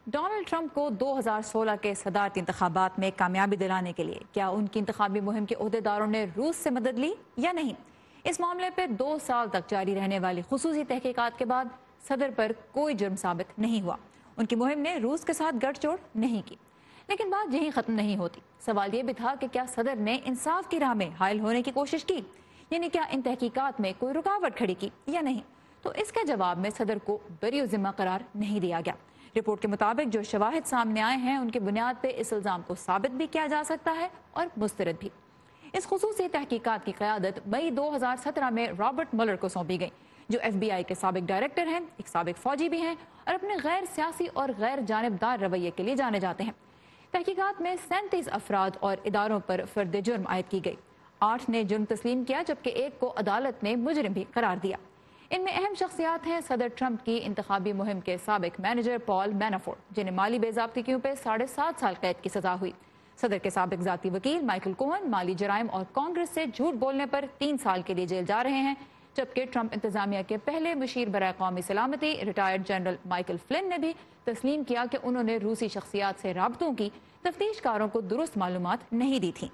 Donald Trump کو 2016 کے صدارتی انتخابات میں کامیابی دلانے کے لیے کیا ان کی انتخابی مہم کے عہدیداروں نے روس سے مدد لی یا نہیں؟ اس معاملے پر 2 سال تک جاری رہنے والی خصوصی تحقیقات کے بعد صدر پر کوئی جرم ثابت نہیں ہوا۔ ان کی مہم نے روس کے ساتھ گٹھ جوڑ نہیں کی۔ لیکن بات یہیں ختم نہیں ہوتی۔ سوال یہ بھی تھا کہ کیا صدر نے انصاف کی راہ میں حائل ہونے کی کوشش کی، یعنی کیا ان تحقیقات میں کوئی رکاوٹ کھڑی کی یا نہیں؟ تو اس کے جواب میں صدر کو بری ذمہ قرار نہیں دیا گیا۔ رپورٹ کے مطابق جو شواہد سامنے آئے ہیں ان کی بنیاد پہ اس الزام کو ثابت بھی کیا جا سکتا ہے اور مسترد بھی۔ اس خصوصی تحقیقات کی قیادت مئی 2017 میں رابرٹ ملر کو سونپی گئی، جو ایف بی آئی کے سابق ڈائریکٹر ہیں، ایک سابق فوجی بھی ہیں اور اپنے غیر سیاسی اور غیر جانبدار رویے کے لیے جانے جاتے ہیں۔ تحقیقات میں 37 افراد اور اداروں پر فرد جرم عائد کی گئی۔ 8 نے جرم تسلیم کیا جبکہ 1 کو عدالت نے مجرم بھی قرار دیا۔ ان میں اہم شخصیات ہیں صدر ٹرمپ کی انتخابی مہم کے سابق مینیجر پال مینافورٹ، جنہیں مالی بے ضابطگیوں پہ 7.5 سال قید کی سزا ہوئی، صدر کے سابق ذاتی وکیل مائیکل کوہن مالی جرائم اور کانگریس سے جھوٹ بولنے پر 3 سال کے لیے جیل جا رہے ہیں، جبکہ ٹرمپ انتظامیہ کے پہلے مشیر برائے قومی سلامتی ریٹائرڈ جنرل مائیکل فلن نے بھی تسلیم کیا کہ انہوں نے روسی شخصیات سے رابطوں کی تفتیش کاروں کو درست معلومات نہیں دی تھیں۔